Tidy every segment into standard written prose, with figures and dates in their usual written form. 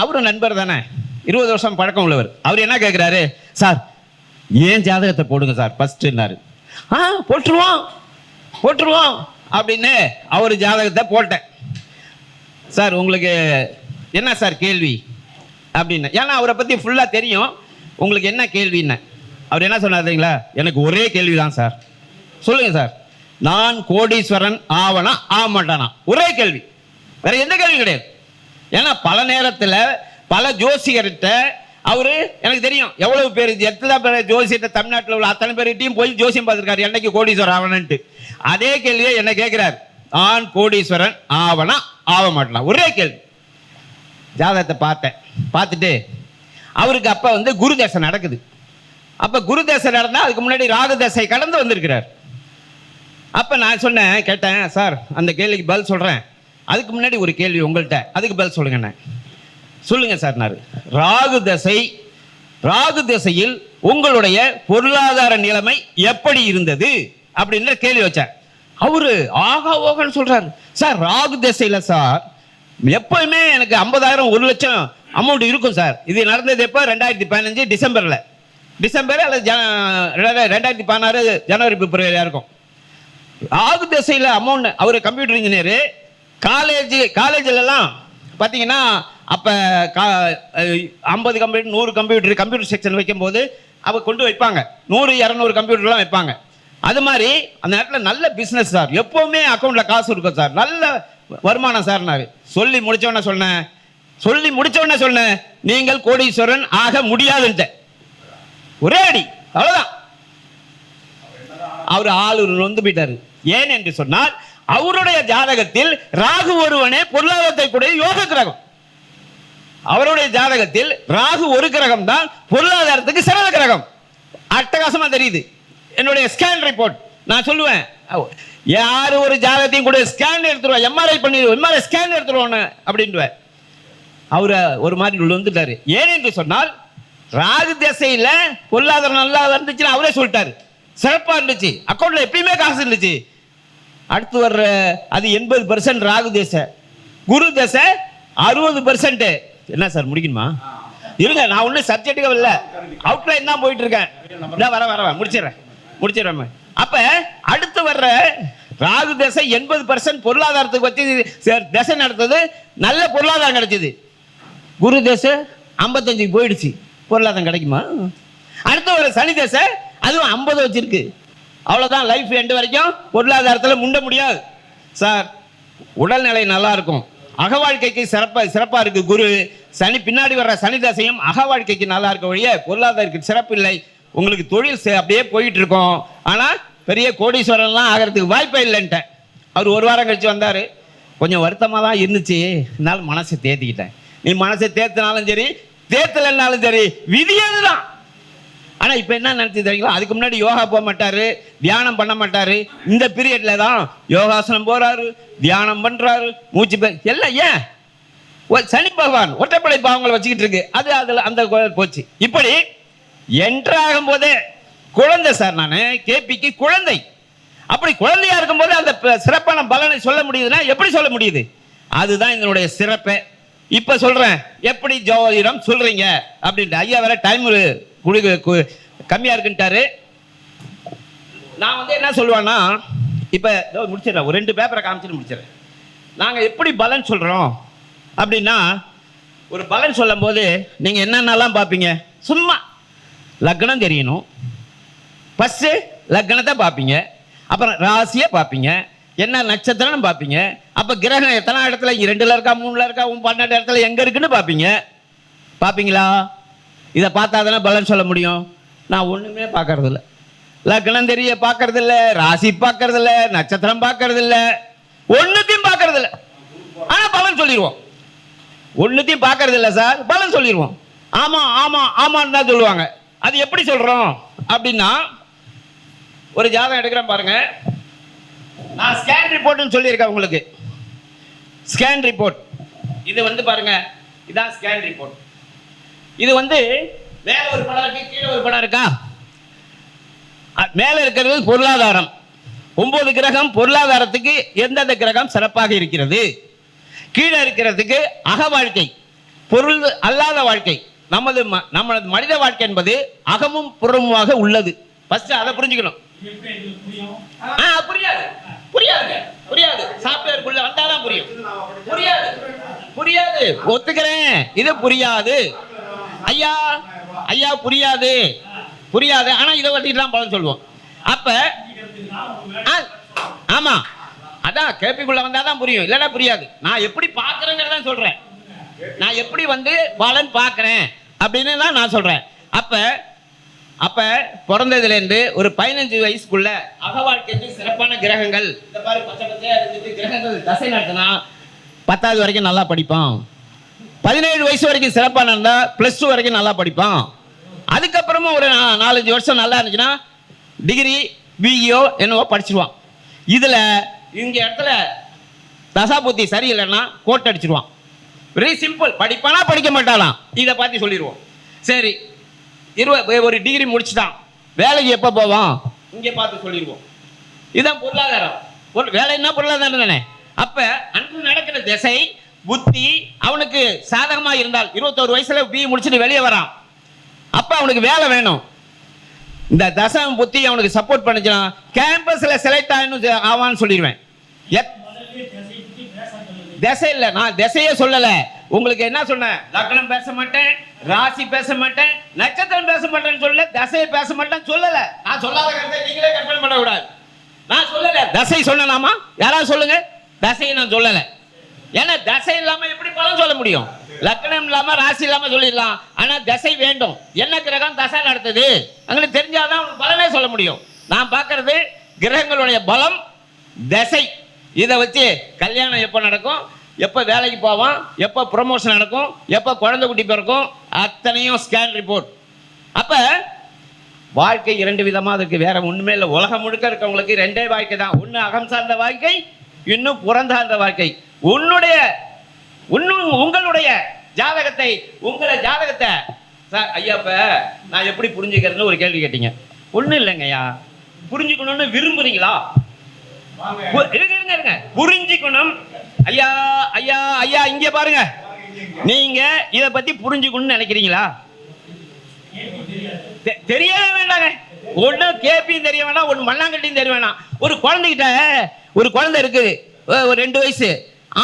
அவரும் நண்பர் தானே, 20 வருஷம் பழக்கம் உள்ளவர். அவர் என்ன கேட்குறாரு, சார் ஏன் ஜாதகத்தை போடுங்க சார் ஃபஸ்ட்டுன்னாரு. போட்டுருவோம் போட்டுருவோம் அப்படின்னு அவர் ஜாதகத்தை போட்டேன். சார் உங்களுக்கு என்ன சார் கேள்வி அப்படின்னு, ஏன்னா அவரை பற்றி ஃபுல்லாக தெரியும். உங்களுக்கு என்ன கேள்வின்னு அவர் என்ன சொன்னார் தெரியுங்களா, எனக்கு ஒரே கேள்வி தான் சார். சொல்லுங்கள் சார், நான் கோடீஸ்வரன் ஆவனா ஆக மாட்டானா, ஒரே கேள்வி, வேற எந்த கேள்வி கிடையாது. ஏன்னா பல நேரத்தில் பல ஜோசியர்கிட்ட அவரு எனக்கு தெரியும் எவ்வளவு பேர் எத்தனை பேர் ஜோசியர்கிட்ட தமிழ்நாட்டில் உள்ள அத்தனை பேர்கிட்டையும் போய் ஜோசியம் பார்த்துருக்காரு என்னைக்கு கோடீஸ்வரன் ஆவணன்ட்டு. அதே கேள்வியை என்ன கேட்கிறார், நான் கோடீஸ்வரன் ஆவனா ஆக மாட்டேனா, ஒரே கேள்வி. ஜாதகத்தை பார்த்தேன், பார்த்துட்டு அவருக்கு அப்போ வந்து குரு தசை நடக்குது. அப்போ குரு தசை நடந்தால் அதுக்கு முன்னாடி ராகு தசை கடந்து வந்திருக்கிறார். அப்போ நான் சொன்னேன், கேட்டேன், சார் அந்த கேள்விக்கு பதில் சொல்கிறேன், அதுக்கு முன்னாடி ஒரு கேள்வி உங்கள்கிட்ட, அதுக்கு பதில் சொல்லுங்கண்ணே. சொல்லுங்கள் சார்னாரு. ராகு தசையில் உங்களுடைய பொருளாதார நிலைமை எப்படி இருந்தது அப்படின்னு கேள்வி வச்சார். அவரு ஆகா ஓகன்னு சொல்றாரு. சார் ராகு தசையில் சார் எப்பவுமே எனக்கு 50,000 1 லட்சம் அமௌண்ட் இருக்கும் சார். இது நடந்தது எப்போ, 2015 டிசம்பர் அல்லது 2016 ஜனவரி பிப்ரவரியா இருக்கும். ராகு தசையில் அமௌண்ட், அவர் கம்ப்யூட்டர் இன்ஜினியரு, காலேஜிலலாம் பார்த்தீங்கன்னா அப்போ 50 கம்ப்யூட்டர் 100 கம்ப்யூட்டர் செக்ஷன் வைக்கும்போது அவ கொண்டு வைப்பாங்க, 100-200 கம்ப்யூட்டர்லாம் வைப்பாங்க. அது மாதிரி அந்த நேரத்தில் நல்ல பிஸ்னஸ் சார், எப்போவுமே அக்கௌண்ட்டில் காசு இருக்கும் சார், நல்ல வருமானம் சார்னாரு. சொல்லி முடிச்சோடனே சொன்னேன் நீங்கள் கோடீஸ்வரன் ஆக முடியாதுன்ட்டு, ஒரே அடி, அவ்வளோதான். அவர் ஆளு நொந்து போயிட்டாரு. ஏன் என்று சொன்னால் அவருடைய ஜாதகத்தில் ராகு ஒருவனே பொருளாதாரத்தை கூட யோக கிரகம். அவருடைய ஜாதகத்தில் ராகு ஒரு கிரகம் தான் பொருளாதாரத்துக்கு சிறந்த கிரகம். அட்டகாசமா தெரியுது. என்னுடைய ஸ்கேன் ரிப்போர்ட் நான் சொல்லுவேன், யாரு ஒரு ஜாதகத்தையும் கூட ஸ்கேன் எடுத்துருவா, எம்ஆர்ஐ ஸ்கேன் எடுத்துருவோன்னு அப்படின்ட்டு அவரை ஒரு மாதிரி வந்துட்டாரு. ஏன் என்று சொன்னால் ராகு திசையில் பொருளாதாரம் நல்லா இருந்துச்சுன்னு அவரே சொல்லிட்டாரு, சிறப்பாக இருந்துச்சு, அக்கௌண்ட்ல எப்பயுமே காசு இருந்துச்சு. அடுத்து வர்ற அது 80% ராகு தசை, குரு தசை 60%. என்ன சார் முடிக்கணுமா? இருங்க, நான் ஒன்றும் சப்ஜெக்டுக்கு இல்லை, அவுட்லைன் தான் போயிட்டு இருக்கேன். வர முடிச்சிடறேன். அப்ப அடுத்து வர்ற ராகு தசை 80% பொருளாதாரத்துக்கு வச்சு தசை நடத்தது, நல்ல பொருளாதாரம் கிடைச்சது. குரு தசை 55 போயிடுச்சு, பொருளாதாரம் கிடைக்குமா? அடுத்து வர சனி தசை அதுவும் 50 வச்சிருக்கு. அவ்வளோதான், லைஃப் எண்டு வரைக்கும் பொருளாதாரத்தில் முண்ட முடியாது சார். உடல்நிலை நல்லா இருக்கும், அக வாழ்க்கைக்கு சிறப்பாக இருக்கு குரு. சனி பின்னாடி வர்ற சனி தசையும் அக வாழ்க்கைக்கு நல்லா இருக்க வழிய பொருளாதாரத்துக்கு சிறப்பு இல்லை. உங்களுக்கு தொழில் அப்படியே போயிட்டு இருக்கோம், ஆனால் பெரிய கோடீஸ்வரன்லாம் ஆகிறதுக்கு வாய்ப்பே இல்லைன்ட்டேன். அவர் 1 வாரம் கழிச்சு வந்தார், கொஞ்சம் வருத்தமாக தான் இருந்துச்சு, என்னால் மனசை தேத்திக்கிட்டேன். நீ மனசை தேத்தினாலும் சரி தேத்தலைன்னாலும் சரி விதியது தான். ஆனால் இப்போ என்ன நினச்சி தெரியுங்களா, அதுக்கு முன்னாடி யோகா போக மாட்டார், தியானம் பண்ண மாட்டார். இந்த பீரியடில் தான் யோகாசனம் போகிறாரு, தியானம் பண்ணுறாரு, மூச்சு எல்லாம். ஏன் சனி பகவான் ஒற்றைப்படை பாவங்களை வச்சுக்கிட்டு இருக்கு, அது அதில் அந்த போச்சு. இப்படி என்றாகும் போதே குழந்தை சார், நான் கேபிக்கு குழந்தை. அப்படி குழந்தையா இருக்கும் போது அந்த சிறப்பான பலனை சொல்ல முடியுதுன்னா எப்படி சொல்ல முடியுது? அதுதான் இதனுடைய சிறப்பை. இப்போ சொல்கிறேன், எப்படி ஜோதிடம் சொல்கிறீங்க அப்படின்ட்டு. ஐயா வேற டைம் கம்மியாக இருக்குன்ட்டாரு. நான் வந்து என்ன சொல்லுவேன்னா, இப்போ முடிச்சிடறேன், ஒரு 2 பேப்பரை காமிச்சிட்டு முடிச்சிடறேன். நாங்கள் எப்படி பலன் சொல்கிறோம் அப்படின்னா, ஒரு பலன் சொல்லும் போது நீங்கள் என்னென்னலாம் பார்ப்பீங்க, சும்மா லக்னம் தெரியணும், ஃபஸ்ட்டு லக்னத்தை பார்ப்பீங்க, அப்புறம் ராசியை பார்ப்பீங்க, என்ன நட்சத்திரம்னு பார்ப்பீங்க, அப்போ கிரகம் எத்தனை இடத்துல 2ல் இருக்கா 3ல் இருக்கா 12 இடத்துல எங்கே இருக்குன்னு பார்ப்பீங்களா? இதை பார்த்தா தானே பலன் சொல்ல முடியும். நான் ஒன்றுமே பார்க்கறதில்ல, லக்னம் தெரிய பார்க்கறதில்ல, ராசி பார்க்கறதில்ல, நட்சத்திரம் பார்க்கறதில்ல, ஒன்றுத்தையும் பார்க்கறதில்ல. ஆனால் பலன் சொல்லிடுவோம். ஒன்றுத்தையும் பார்க்கறதில்ல சார், பலன் சொல்லிடுவோம். ஆமாம் ஆமாம் ஆமான்னு தான் சொல்லுவாங்க. அது எப்படி சொல்கிறோம் அப்படின்னா, ஒரு ஜாதகம் எடுக்கிறேன் பாருங்க. நான் ஸ்கேன் ரிப்போர்ட்னு சொல்லியிருக்கேன் உங்களுக்கு. ஸ்கேன் ரிப்போர்ட் இது வந்து பாருங்க, இதான் ஸ்கேன் ரிப்போர்ட். இது வந்து மேல ஒரு படம் இருக்கு, கீழே ஒரு படம் இருக்கா? மேல இருக்கிறது பொருளாதாரம். 9 கிரகம் பொருளாதாரத்துக்கு எந்தெந்த கிரகம் சிறப்பாக இருக்கிறது, கீழே இருக்கிறதுக்கு அக வாழ்க்கை பொருள் அல்லாத வாழ்க்கை. நமது மனித வாழ்க்கை என்பது அகமும் புறமுமாக உள்ளது. ஃபர்ஸ்ட் அதை புரிஞ்சுக்கணும். புரியாது புரியாது புரியாது சாப்ட்வேருக்குள்ள வந்தாதான் புரியும். புரியாது புரியாது ஒத்துக்கிறேன், இது புரியாது ஐயா ஐயா, புரியாது புரியாது. ஆனா இதை வட்டிலாம் பலன் சொல்லுவோம். அப்ப ஆமா, அதான் கேபிக்குள்ள வந்தாதான் புரியும், இல்லைன்னா புரியாது. நான் எப்படி பாக்குறேங்கிறத சொல்றேன், நான் எப்படி வந்து பலன் பார்க்கிறேன் அப்படின்னு தான் நான் சொல்றேன். அப்ப பிறந்ததுலேருந்து ஒரு 15 வயசுக்குள்ள அக வாழ்க்கைக்கு சிறப்பான கிரகங்கள், இந்த மாதிரி பச்சை பச்சையா இருந்துட்டு கிரகங்கள் தசை நடத்தினா 10வது வரைக்கும் நல்லா படிப்பான். 17 வயசு வரைக்கும் சிறப்பான இருந்தா +2 வரைக்கும் நல்லா படிப்பான். அதுக்கப்புறமும் ஒரு 4-5 வருஷம் நல்லா இருந்துச்சுன்னா டிகிரி பிஇஓ என்னவோ படிச்சிருவான். இதுல இங்க இடத்துல தசாபுத்தி சரியில்லைன்னா கோட் அடிச்சிருவான். Very simple. படிப்பானா படிக்க மாட்டானா இதை பார்த்து சொல்லிடுவோம். சரி, ஒரு டிகிரி முடிச்சுட்டான், வேலைக்கு எப்போ போவான் இங்கே பார்த்து சொல்லிடுவோம். இதுதான் பொருளாதாரம். வேலைன்னா பொருளாதாரம் தானே. அப்ப அன்று நடக்கிற திசை புத்தி அவனுக்கு சாதகமா இருந்தால் 21 வயசுல பிஇ முடிச்சுட்டு வெளியே வரான். அப்ப அவனுக்கு வேலை வேணும். இந்த தசம் புத்தி அவனுக்கு சப்போர்ட் பண்ணுச்சுன்னா கேம்பஸ்ல செலக்ட் ஆவான்னு சொல்லிடுவேன். திசை இல்ல, நான் திசையே சொல்லல. உங்களுக்கு என்ன சொன்னேன்? லக்னம் பேச மாட்டேன், ராசி பேச மாட்டேன், நட்சத்திரம் பேச மாட்டேன்னு சொல்லல, தசையை பேச மாட்டேன்னு சொல்லல. நான் சொல்லாத கருத்தை நீங்களே கற்பனை பண்ண கூடாது. நான் சொல்லல. தசை சொன்னலாமா? யாராவது சொல்லுங்க. தசையை நான் சொல்லல. ஏன்னா தசை இல்லாம எப்படி பலன் சொல்ல முடியும்? லக்னம் இல்லாம ராசி இல்லாம சொல்லிடலாம். ஆனா தசை வேண்டும். என்ன கிரகம் தசை நடத்துது உங்களுக்கு தெரிஞ்சாதான் உங்களுக்கு பலனே சொல்ல முடியும். நான் பார்க்கறது கிரகங்களுடைய பலம், தசை. இதை வச்சு கல்யாணம் எப்போ நடக்கும், எப்போ வேலைக்கு போவான், எப்போ ப்ரொமோஷன் நடக்கும், எப்போ குழந்தை குட்டி பிறக்கும், அத்தனையும் ஸ்கேன் ரிப்போர்ட். அப்போ வாழ்க்கை 2 விதமாக இருக்கு, வேற ஒன்றுமே இல்லை. உலகம் முழுக்க இருக்கவங்களுக்கு 2 வாழ்க்கை தான். ஒன்று அகம் சார்ந்த வாழ்க்கை, இன்னும் புறந்தார்ந்த வாழ்க்கை. உங்களுடைய ஜாதகத்தை சார் ஐயா, இப்போ நான் எப்படி புரிஞ்சுக்கிறதுன்னு ஒரு கேள்வி கேட்டீங்க. ஒன்றும் இல்லைங்கய்யா, புரிஞ்சுக்கணும்னு விரும்புறீங்களா? இருங்க, புரிஞ்சுக்கணும். ஐயா ஐயா ஐயா, இங்க பாருங்க, நீங்க இத பத்தி புரிஞ்சுக்கணும்னு நினைக்கிறீங்களா? தெரியவே வேண்டாங்க. ஒண்ணு கேபியும் தெரிய வேண்டாம், ஒண்ணு மண்ணாங்கட்டியும் தெரிய வேண்டாம். ஒரு குழந்தை இருக்கு, ஒரு 2 வயசு.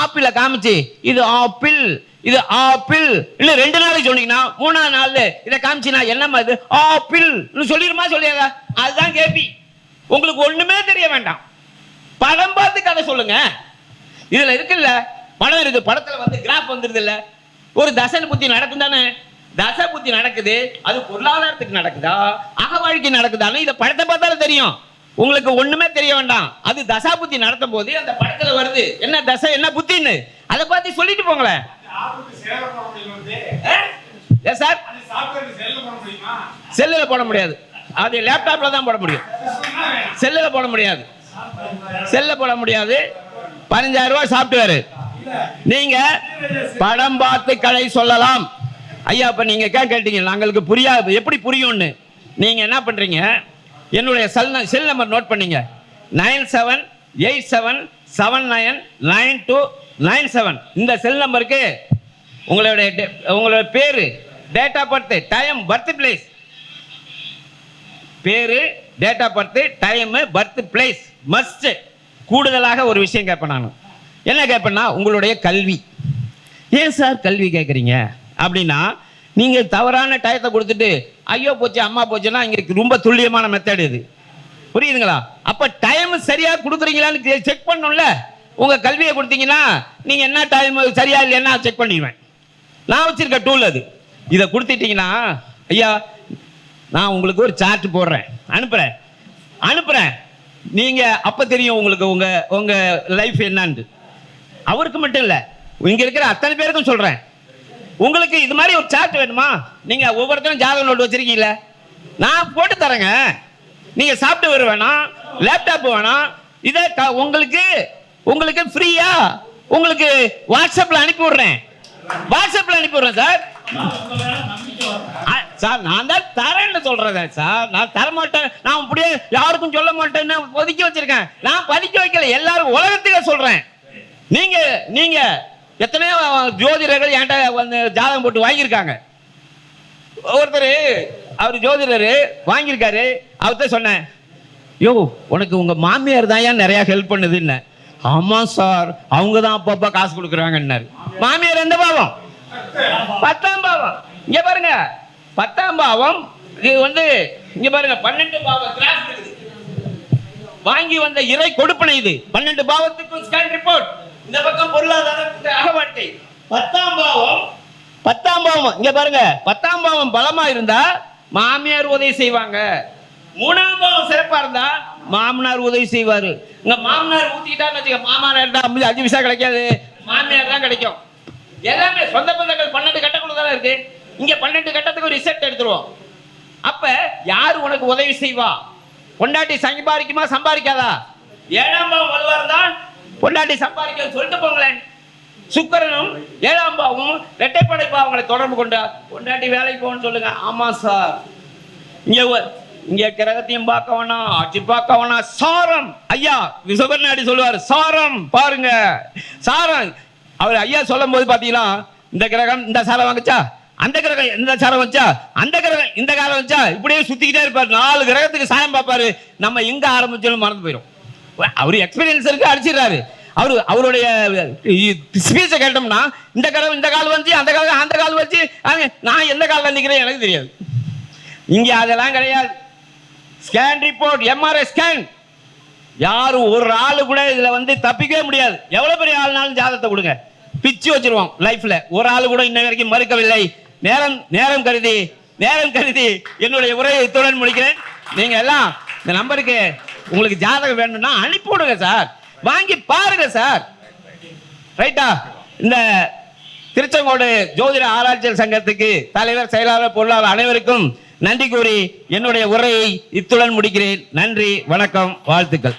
ஆப்பிள காமிச்சு இது ஆப்பிள், இது ஆப்பிள் இல்ல 2 நாளைக்கு சொன்னீங்கன்னா 3ஆவது நாள் இதை காமிச்சினா என்னம்மா இது ஆப்பிள் சொல்லிருமா? சொல்லியாங்க. அதுதான் கேபி. உங்களுக்கு ஒண்ணுமே தெரிய வேண்டாம், படம் பார்த்து கதை சொல்லுங்க. இதுல இருக்குல்ல படம் இருக்கு, படத்துல வந்து கிராஃப் வந்துருது இல்ல. ஒரு தசை புத்தி நடக்கும் தானே. தசை புத்தி நடக்குது, அது பொருளாதாரத்துக்கு நடக்குதா அக வாழ்க்கை நடக்குதான்னு இதை படத்தை பார்த்தாலும் தெரியும். உங்களுக்கு ஒண்ணுமே தெரிய வேண்டாம். அது தசா புத்தி நடத்தும் போது அந்த படத்துல வருது என்ன தசை என்ன புத்தின்னு, அதை பார்த்து சொல்லிட்டு போங்களேன். செல்லுல போட முடியாது, அது லேப்டாப்ல தான் போட முடியும். செல்லுல போட முடியாது, செல்ல போட முடியாது. 15,000 ரூபாய் சாப்பிட்டுவாரு. நீங்க படம் பார்த்து கதை சொல்லலாம். ஐயா, இப்ப நீங்க கேட்டீங்க நாங்களுக்கு புரியாது, எப்படி புரியும்னு. நீங்க என்ன பண்றீங்க, என்னுடைய செல் நம்பர் நோட் பண்ணீங்க. 9787799297. இந்த செல் நம்பருக்கு உங்களுடைய பேரு, date of birth, time, birth place, பேரு, date of birth, time, birth place must. கூடுதலாக ஒரு விஷயம் கேட்பேன். நான் என்ன கேட்பேன்னா உங்களுடைய கல்வி. ஏன் சார் கல்வி கேட்குறீங்க அப்படின்னா, நீங்க தவறான டயத்தை கொடுத்துட்டு ஐயோ போச்சு அம்மா போச்சுன்னா இங்க ரொம்ப துல்லியமான மெத்தட் இது, புரியுதுங்களா? அப்ப டைம் சரியா கொடுக்குறீங்களான்னு செக் பண்ணணும்ல. உங்க கல்வியை கொடுத்தீங்கன்னா நீங்க என்ன டைம் சரியா இல்லைன்னா செக் பண்ணிடுவேன். நான் வச்சிருக்க டூல் அது. இதை கொடுத்துட்டீங்கன்னா ஐயா நான் உங்களுக்கு ஒரு சார்ட் போடுறேன், அனுப்புறேன். நீங்க அப்ப தெரியும் உங்களுக்கு உங்க லைஃப் என்னன்னு. அவருக்கு மட்டும் இல்ல, இங்க இருக்கிற அத்தனை பேருக்கும் சொல்றேன். உங்களுக்கு இது மாதிரி ஒரு சார்ட் வேணுமா? நீங்க ஒவ்வொருத்தரும் ஜாதக நோட் வச்சிருக்கீங்கள, நான் போட்டு தரேங்க. நீங்க சாப்பிட்டு வேணாம், லேப்டாப் வேணாம், இதை உங்களுக்கு ஃப்ரீயா உங்களுக்கு வாட்ஸ்அப்ல அனுப்பி விடுறேன். சார். சார் நான் தான் தரேன்னு சொல்றேன் சார். நான் தர மாட்டேன், நான் அப்படியே யாருக்கும் சொல்ல மாட்டேன்னு ஒதுக்கி வச்சிருக்கேன். நான் பதிக்க வைக்கல, எல்லாரும் உலகத்துக்கே சொல்றேன். நீங்க எத்தனையோ ஜோதிடர்கள் என்கிட்ட வந்து ஜாதகம் போட்டு வாங்கியிருக்காங்க. ஒருத்தர் அவர் ஜோதிடர் வாங்கியிருக்காரு. அவர்கிட்ட சொன்னேன், யோ உனக்கு உங்க மாமியார் தான் ஏன் நிறைய ஹெல்ப் பண்ணுதுன்னு. ஆமா சார், அவங்க தான் அப்பப்போ காசு கொடுக்குறாங்கன்னாரு. மாமியார் எந்த பாவம்? 10ஆம் பாவம். இங்க பாருங்க, 10ஆம் பாவம். இது வந்து இங்க பாருங்க 12 பாவம் கிராஸ் இருக்குது. வாங்கி வந்த இறை கொடுப்பனை இது. 12 பாவத்துக்கு ஸ்கேன் ரிப்போர்ட். இந்த பக்கம் பொருளாதாரத்துக்கு அகவாட்டை. 10ஆம் பாவம், 10ஆம் பாவம் இங்க பாருங்க, 10ஆம் பாவம் பலமா இருந்தா மாமியார் உதவி செய்வாங்க. 3ஆம் பாவம் சிறப்பா இருந்தா மாமனார் உதவி செய்வாரு. இங்க மாமனார் ஊத்திக்கிட்டான்னு வச்சுக்க, மாமனார் 5 பைசா கிடைக்காது, மாமியார் தான் கிடைக்கும். எல்லாமே சொந்த பந்தங்கள் 12 கட்டக்குள்ள தானே இருக்கு. இங்க 12 கட்டத்துக்கு ஒரு ரிசல்ட் எடுத்துருவோம். அப்ப யாரு உனக்கு உதவி செய்வா? பொண்டாட்டி சம்பாதிக்குமா சம்பாதிக்காதா? 7ஆம் பாவம் வலுவா இருந்தா பொண்டாட்டி சம்பாதிக்க சொல்லிட்டு போங்களேன். சுக்கிரனும் 7ஆம் பாவமும் இரட்டைப்படை பாவங்களை தொடர்பு கொண்டா பொண்டாட்டி வேலைக்கு போகணும்னு சொல்லுங்க. ஆமா சார், இங்க கிரகத்தையும் பார்க்க வேணாம், ஆட்சி பார்க்க வேணாம், சாரம். ஐயா விசுவர்நாடி சொல்லுவார், சாரம் பாருங்க, சாரம். அவர் ஐயா சொல்லும் போது பாத்தீங்கன்னா, இந்த கிரகம் இந்த சாரம் வாங்கிச்சா, அந்த கிரகம் இந்த சாரம் வச்சா, அந்த கிரகம் இந்த காலம் வச்சா, இப்படியே சுத்திக்கிட்டே இருப்பார். 4 கிரகத்துக்கு சாயம் பார்ப்பாரு. நம்ம எங்க ஆரம்பிச்சாலும் மறந்து போயிடும். அவரு எக்ஸ்பீரியன்ஸ் இருக்கு, அடிச்சிடறாரு. அவருடைய ஸ்பீச்சை கேட்டோம்னா, இந்த கிரகம் இந்த கால் வச்சு, அந்த காலம் அந்த கால் வச்சு, நான் எந்த காலில் நிற்கிறேன் எனக்கு தெரியாது. இங்க அதெல்லாம் கிடையாது. Scan report, MRI scan. யாரும் ஒரு ஆளு கூட இதுல வந்து தப்பிக்கவே முடியாது. எவ்வளவு பெரிய ஆளுனாலும் ஜாதகத்தை கொடுங்க, பிச்சு வச்சிருவோம். லைஃப்ல ஒரு ஆளு கூட இன்ன வரைக்கும் மறுக்கவில்லை. நேரம் கருதி என்னுடைய உரையை இத்துடன் முடிக்கிறேன். நீங்க எல்லாம் இந்த நம்பருக்கு உங்களுக்கு ஜாதகம் வேணும்னா அனுப்பி விடுங்க சார், வாங்கி பாருங்க சார். ரைட்டா? இந்த திருச்செங்கோடு ஜோதிட ஆராய்ச்சியல் சங்கத்துக்கு தலைவர், செயலாளர், பொருளாளர் அனைவருக்கும் நன்றி கூறி என்னுடைய உரையை இத்துடன் முடிக்கிறேன். நன்றி, வணக்கம், வாழ்த்துக்கள்.